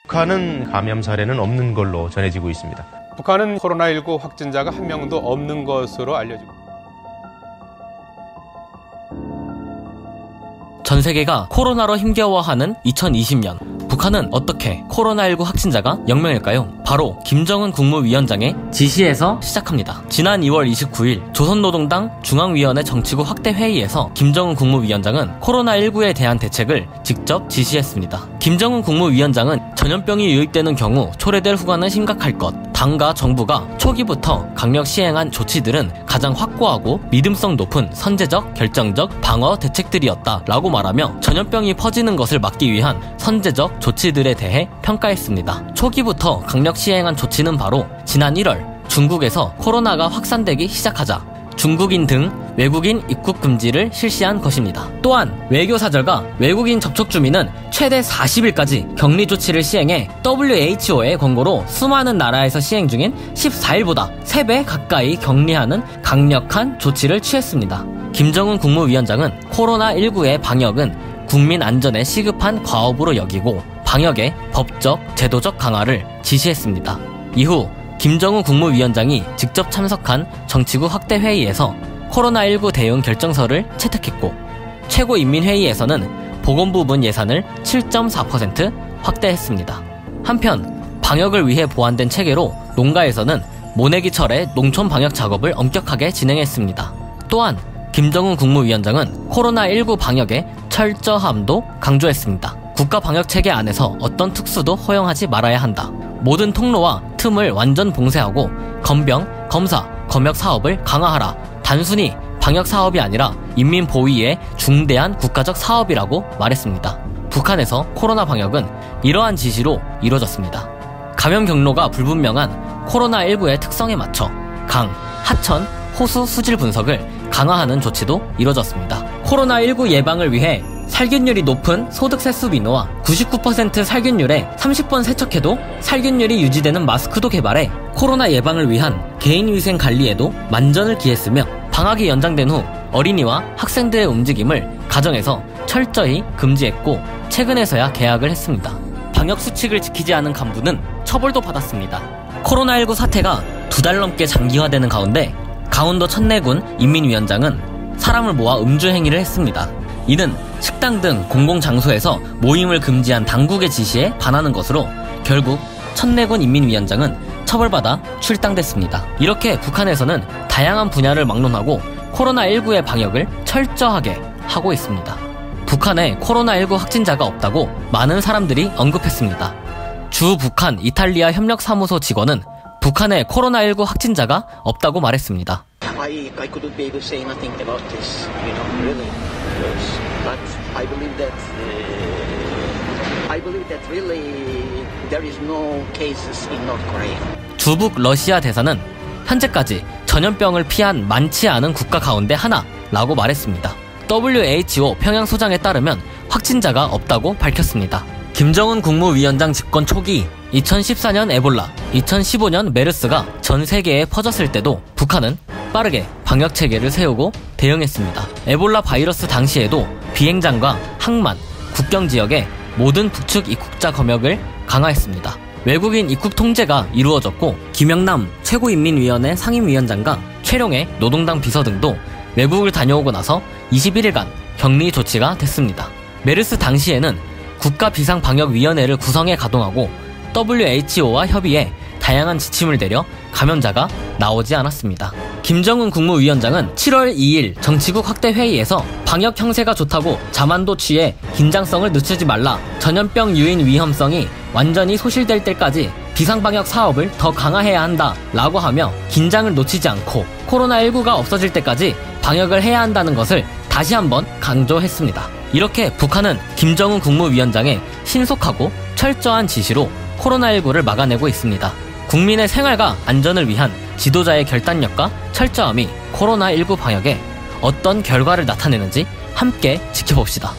북한은 감염 사례는 없는 걸로 전해지고 있습니다. 북한은 코로나19 확진자가 한 명도 없는 것으로 알려지고 있습니다. 전 세계가 코로나로 힘겨워하는 2020년, 북한은 어떻게 코로나19 확진자가 0명일까요? 바로 김정은 국무위원장의 지시에서 시작합니다. 지난 2월 29일 조선노동당 중앙위원회 정치국 확대 회의에서 김정은 국무위원장은 코로나19에 대한 대책을 직접 지시했습니다. 김정은 국무위원장은 전염병이 유입되는 경우 초래될 후과는 심각할 것, 당과 정부가 초기부터 강력 시행한 조치들은 가장 확고하고 믿음성 높은 선제적, 결정적 방어 대책들이었다 라고 말하며 전염병이 퍼지는 것을 막기 위한 선제적 조치들에 대해 평가했습니다. 초기부터 강력 시행한 조치는 바로 지난 1월 중국에서 코로나가 확산되기 시작하자 중국인 등 외국인 입국 금지를 실시한 것입니다. 또한 외교사절과 외국인 접촉 주민은 최대 40일까지 격리 조치를 시행해 WHO의 권고로 수많은 나라에서 시행 중인 14일보다 3배 가까이 격리하는 강력한 조치를 취했습니다. 김정은 국무위원장은 코로나19의 방역은 국민 안전에 시급한 과업으로 여기고 방역의 법적, 제도적 강화를 지시했습니다. 이후 김정은 국무위원장이 직접 참석한 정치국 확대 회의에서 코로나19 대응 결정서를 채택했고 최고인민회의에서는 보건부문 예산을 7.4% 확대했습니다. 한편 방역을 위해 보완된 체계로 농가에서는 모내기철에 농촌 방역 작업을 엄격하게 진행했습니다. 또한 김정은 국무위원장은 코로나19 방역의 철저함도 강조했습니다. 국가 방역 체계 안에서 어떤 특수도 허용하지 말아야 한다. 모든 통로와 틈을 완전 봉쇄하고 건병, 검사, 검역 사업을 강화하라. 단순히 방역 사업이 아니라 인민 보위의 중대한 국가적 사업이라고 말했습니다. 북한에서 코로나 방역은 이러한 지시로 이루어졌습니다. 감염 경로가 불분명한 코로나19의 특성에 맞춰 강, 하천, 호수 수질 분석을 강화하는 조치도 이루어졌습니다. 코로나19 예방을 위해 살균율이 높은 소득 세수 비누와 99% 살균율에 30번 세척해도 살균율이 유지되는 마스크도 개발해 코로나 예방을 위한 개인위생 관리에도 만전을 기했으며 방학이 연장된 후 어린이와 학생들의 움직임을 가정에서 철저히 금지했고 최근에서야 개학을 했습니다. 방역 수칙을 지키지 않은 간부는 처벌도 받았습니다. 코로나19 사태가 2달 넘게 장기화되는 가운데 강원도 천내군 인민위원장은 사람을 모아 음주 행위를 했습니다. 이는 식당 등 공공장소에서 모임을 금지한 당국의 지시에 반하는 것으로 결국 천내군 인민위원장은 처벌받아 출당됐습니다. 이렇게 북한에서는 다양한 분야를 막론하고 코로나19의 방역을 철저하게 하고 있습니다. 북한에 코로나19 확진자가 없다고 많은 사람들이 언급했습니다. 주 북한 이탈리아 협력사무소 직원은 북한에 코로나19 확진자가 없다고 말했습니다. I couldn't be able to say nothing about this, really. But I believe that really there is no cases in North Korea. 주북 러시아 대사는 현재까지 전염병을 피한 많지 않은 국가 가운데 하나라고 말했습니다. WHO 평양소장에 따르면 확진자가 없다고 밝혔습니다. 김정은 국무위원장 집권 초기 2014년 에볼라, 2015년 메르스가 전 세계에 퍼졌을 때도 북한은 빠르게 방역 체계를 세우고 대응했습니다. 에볼라 바이러스 당시에도 비행장과 항만, 국경 지역의 모든 북측 입국자 검역을 강화했습니다. 외국인 입국 통제가 이루어졌고 김영남 최고인민위원회 상임위원장과 최룡해 노동당 비서 등도 외국을 다녀오고 나서 21일간 격리 조치가 됐습니다. 메르스 당시에는 국가비상방역위원회를 구성해 가동하고 WHO와 협의해 다양한 지침을 내려 감염자가 나오지 않았습니다. 김정은 국무위원장은 7월 2일 정치국 확대 회의에서 방역 형세가 좋다고 자만도 취해 긴장성을 늦추지 말라. 전염병 유인 위험성이 완전히 소실될 때까지 비상방역 사업을 더 강화해야 한다 라고 하며 긴장을 놓치지 않고 코로나19가 없어질 때까지 방역을 해야 한다는 것을 다시 한번 강조했습니다. 이렇게 북한은 김정은 국무위원장의 신속하고 철저한 지시로 코로나19를 막아내고 있습니다. 국민의 생활과 안전을 위한 지도자의 결단력과 철저함이 코로나19 방역에 어떤 결과를 나타내는지 함께 지켜봅시다.